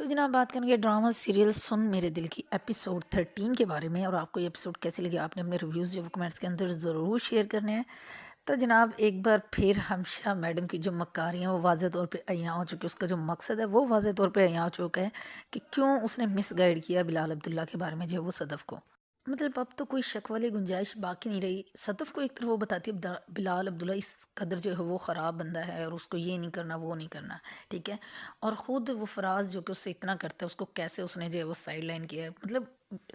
تو جناب بات کریں گے ڈرامہ سیریل سن میرے دل کی ایپیسوڈ 13 کے بارے میں، اور آپ کو یہ ایپیسوڈ کیسے لگے آپ نے اپنے ریویوز جو کمنٹس کے اندر ضرور شیئر کرنے ہیں۔ تو جناب ایک بار پھر ہمشہ میڈم کی جو مکاریاں وہ واضح طور پہ عیاں ہو چکی، اس کا جو مقصد ہے وہ واضح طور پہ عیاں ہو چکا ہے کہ کیوں اس نے مس گائیڈ کیا بلال عبداللہ کے بارے میں جو ہے وہ صدف کو۔ مطلب اب تو کوئی شک والی گنجائش باقی نہیں رہی۔ صدف کو ایک طرف وہ بتاتی ہے بلال عبداللہ اس قدر جو ہے وہ خراب بندہ ہے اور اس کو یہ نہیں کرنا وہ نہیں کرنا، ٹھیک ہے، اور خود وہ فراز جو کہ اس سے اتنا کرتا ہے اس کو کیسے اس نے جو ہے وہ سائڈ لائن کیا ہے۔ مطلب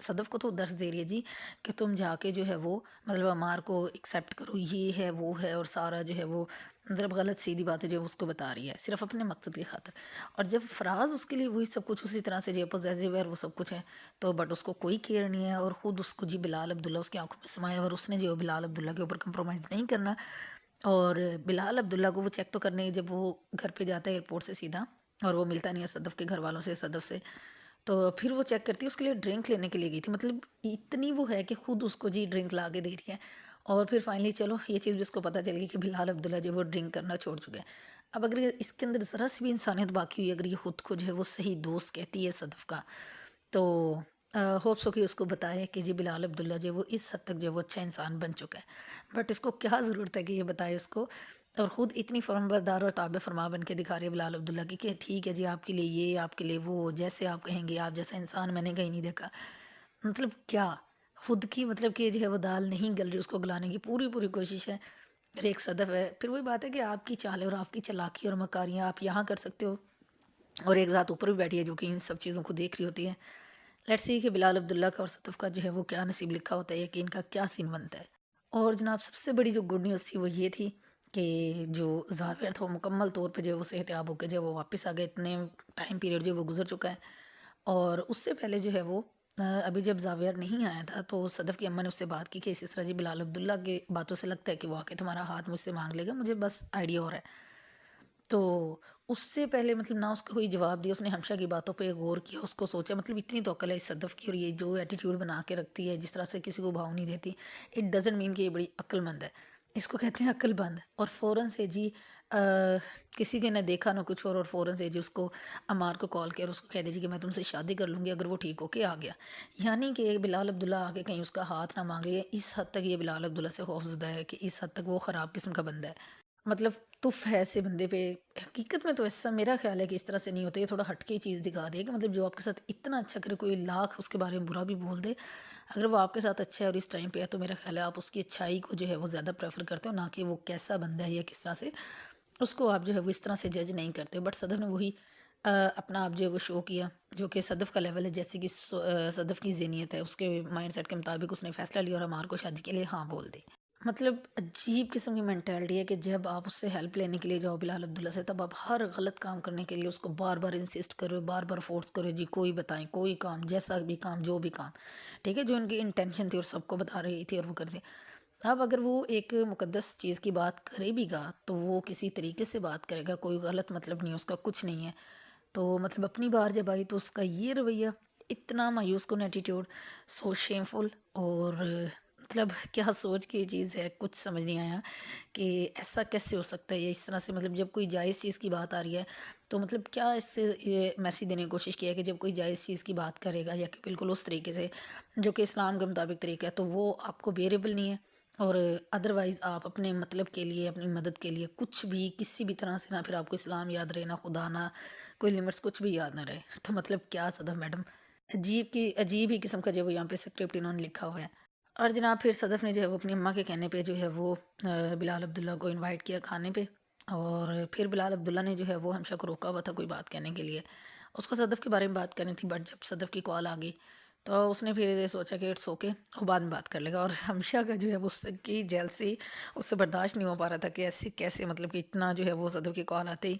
صدف کو تو درس دے رہی ہے جی کہ تم جا کے جو ہے وہ مطلب عمار کو ایکسیپٹ کرو، یہ ہے وہ ہے، اور سارا جو ہے وہ مطلب غلط سیدھی باتیں جو ہے اس کو بتا رہی ہے صرف اپنے مقصد کی خاطر۔ اور جب فراز اس کے لیے وہی سب کچھ اسی طرح سے جو ہے پوزیسیو ہے اور وہ سب کچھ ہے، تو بٹ اس کو کوئی کیئر نہیں ہے، اور خود اس کو جی بلال عبداللہ اس کی آنکھوں میں سمایا، اور اس نے جو بلال عبداللہ کے اوپر کمپرومائز نہیں کرنا۔ اور بلال عبداللہ کو وہ چیک تو کرنے جب وہ گھر پہ جاتا ہے ایئرپورٹ سے سیدھا، اور وہ ملتا نہیں ہے صدف کے گھر والوں سے، صدف سے، تو پھر وہ چیک کرتی ہے اس کے لیے ڈرنک لینے کے لیے گئی تھی۔ مطلب اتنی وہ ہے کہ خود اس کو جی ڈرنک لا کے دے رہی ہے، اور پھر فائنلی چلو یہ چیز بھی اس کو پتہ چل گئی کہ بلال عبداللہ جو وہ ڈرنک کرنا چھوڑ چکے ہیں۔ اب اگر اس کے اندر ذرا سی بھی انسانیت باقی ہوئی، اگر یہ خود کو جو ہے وہ صحیح دوست کہتی ہے صدف کا، تو ہوپ سو کہ اس کو بتائے کہ جی بلال عبداللہ جو وہ اس حد تک جو وہ اچھا انسان بن چکا ہے، بٹ اس کو کیا ضرورت ہے کہ یہ بتائے اس کو، اور خود اتنی فرم بردار اور تابع فرما بن کے دکھا رہی ہے بلال عبداللہ کی کہ ٹھیک ہے جی آپ کے لیے یہ، آپ کے لیے وہ، جیسے آپ کہیں گے، آپ جیسا انسان میں نے کہیں نہیں دیکھا۔ مطلب کیا خود کی مطلب کہ جو ہے وہ دال نہیں گل رہی، اس کو گلانے کی پوری پوری کوشش ہے۔ پھر ایک صدف ہے، پھر وہی بات ہے کہ آپ کی چالیں اور آپ کی چلاکی اور مکاریاں آپ یہاں کر سکتے ہو، اور ایک ذات اوپر بھی بیٹھی ہے جو کہ ان سب چیزوں کو دیکھ رہی ہوتی ہے۔ لیٹس سی کہ بلال عبداللہ کا اور صدف کا جو ہے وہ کیا نصیب لکھا ہوتا ہے، کہ ان کا کیا سین بنتا ہے۔ اور جناب سب سے بڑی جو گڈ نیوز تھی وہ یہ تھی کہ جو زاویہ تھا وہ مکمل طور پہ جو ہے وہ صحتیاب ہو کے جو ہے وہ واپس آ گئے، اتنے ٹائم پیریڈ جو ہے وہ گزر چکا ہے۔ اور اس سے پہلے جو ہے وہ ابھی جب زاویہ نہیں آیا تھا تو صدف کی اماں نے اس سے بات کی کہ اس طرح جی بلال عبداللہ کی باتوں سے لگتا ہے کہ وہ آ کے تمہارا ہاتھ مجھ سے مانگ لے گا، مجھے بس آئیڈیا ہو رہا ہے۔ تو اس سے پہلے مطلب نہ اس کو کوئی جواب دیا، اس نے ہمشہ کی باتوں پہ غور کیا، اس کو سوچا، مطلب اتنی تو عقل ہے اس صدف کی، اور یہ جو ایٹیٹیوڈ بنا کے رکھتی ہے، جس طرح سے کسی کو بھاؤ نہیں دیتی، اٹ ڈزنٹ مین کہ یہ بڑی عقل مند ہے، اس کو کہتے ہیں عقل بند۔ اور فوراً سے جی کسی کے نہ دیکھا نہ کچھ اور فوراً سے جی اس کو عمار کو کال کیا اور اس کو کہہ دیجیے کہ میں تم سے شادی کر لوں گی اگر وہ ٹھیک ہو کے آ گیا۔ یعنی کہ بلال عبداللہ آ کے کہیں اس کا ہاتھ نہ مانگ لیا، اس حد تک یہ بلال عبداللہ سے خوفزدہ ہے کہ اس حد تک وہ خراب قسم کا بندہ ہے۔ مطلب تف ہے ایسے بندے پہ۔ حقیقت میں تو ایسا میرا خیال ہے کہ اس طرح سے نہیں ہوتا، یہ تھوڑا ہٹ کے چیز دکھا دے کہ مطلب جو آپ کے ساتھ اتنا اچھا کرے، کوئی لاکھ اس کے بارے میں برا بھی بول دے، اگر وہ آپ کے ساتھ اچھا ہے اور اس ٹائم پہ ہے تو میرا خیال ہے آپ اس کی اچھائی کو جو ہے وہ زیادہ پریفر کرتے ہو، نہ کہ وہ کیسا بندہ ہے یا کس طرح سے، اس کو آپ جو ہے وہ اس طرح سے جج نہیں کرتے۔ بٹ صدف نے وہی اپنا آپ جو ہے وہ شو کیا جو کہ صدف کا لیول ہے، جیسے کہ صدف کی ذہنیت ہے، اس کے مائنڈ سیٹ کے مطابق اس نے فیصلہ لیا اور ہمار کو شادی کے لیے ہاں بول دی۔ مطلب عجیب قسم کی مینٹیلٹی ہے کہ جب آپ اس سے ہیلپ لینے کے لیے جاؤ بلال عبداللہ سے، تب آپ ہر غلط کام کرنے کے لیے اس کو بار بار انسسٹ کرو، بار بار فورس کرو، جی کوئی بتائیں کوئی کام، جیسا بھی کام، جو بھی کام، ٹھیک ہے، جو ان کی انٹینشن تھی اور سب کو بتا رہی تھی اور وہ کر دی۔ اب اگر وہ ایک مقدس چیز کی بات کرے بھی گا تو وہ کسی طریقے سے بات کرے گا، کوئی غلط مطلب نہیں، اس کا کچھ نہیں ہے۔ تو مطلب اپنی بار جب آئی تو اس کا یہ رویہ، اتنا مایوس کن ایٹیٹیوڈ، سو شیم فل، اور مطلب کیا سوچ کی چیز ہے، کچھ سمجھ نہیں آیا کہ ایسا کیسے ہو سکتا ہے، یہ اس طرح سے مطلب جب کوئی جائز چیز کی بات آ رہی ہے تو مطلب کیا اس سے یہ میسیج دینے کی کوشش کیا ہے کہ جب کوئی جائز چیز کی بات کرے گا یا کہ بالکل اس طریقے سے جو کہ اسلام کے مطابق طریقہ ہے تو وہ آپ کو بیئریبل نہیں ہے، اور ادروائز آپ اپنے مطلب کے لیے، اپنی مدد کے لیے کچھ بھی کسی بھی طرح سے، نہ پھر آپ کو اسلام یاد رہے، نہ خدا، نہ کوئی لمٹس، کچھ بھی یاد نہ رہے، تو مطلب کیا صدف میڈم، عجیب ہی قسم کا جو وہ یہاں پہ اسکرپٹ انہوں نے لکھا ہوا ہے۔ اور جناب پھر صدف نے جو ہے وہ اپنی اماں کے کہنے پہ جو ہے وہ بلال عبداللہ کو انوائٹ کیا کھانے پہ، اور پھر بلال عبداللہ نے جو ہے وہ ہمشہ کو روکا ہوا تھا کوئی بات کہنے کے لیے، اس کو صدف کے بارے میں بات کرنی تھی، بٹ جب صدف کی کال آ گئی تو اس نے پھر یہ سوچا کہ اٹس اوکے وہ بعد میں بات کر لے گا، اور ہمشہ کا جو ہے وہ اس کی جیل سے اس سے برداشت نہیں ہو پا رہا تھا کہ ایسے کیسے، مطلب کہ اتنا جو ہے وہ صدف کی کال آتے ہی،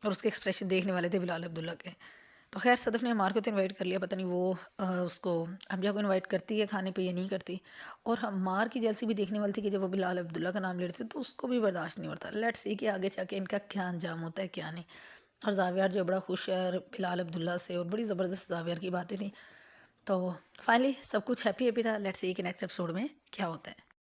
اور اس کے ایکسپریشن دیکھنے والے تھے بلال عبداللہ کے۔ تو خیر صدف نے ہمار کو تو انوائٹ کر لیا، پتہ نہیں وہ اس کو حمزہ کو انوائٹ کرتی ہے کھانے پہ یا نہیں کرتی، اور ہمار کی جیسی بھی دیکھنے والی تھی کہ جب وہ بلال عبداللہ کا نام لے رہے تھے تو اس کو بھی برداشت نہیں ہوتا۔ لیٹس سی کہ آگے جا کے ان کا کیا انجام ہوتا ہے کیا نہیں۔ اور زاویہ جو بڑا خوش ہے اور بلال عبداللہ سے، اور بڑی زبردست زاویہ کی باتیں تھیں، تو فائنلی سب کچھ ہیپی ہیپی تھا۔ لیٹس سی کہ نیکسٹ ایپیسوڈ میں کیا ہوتا ہے۔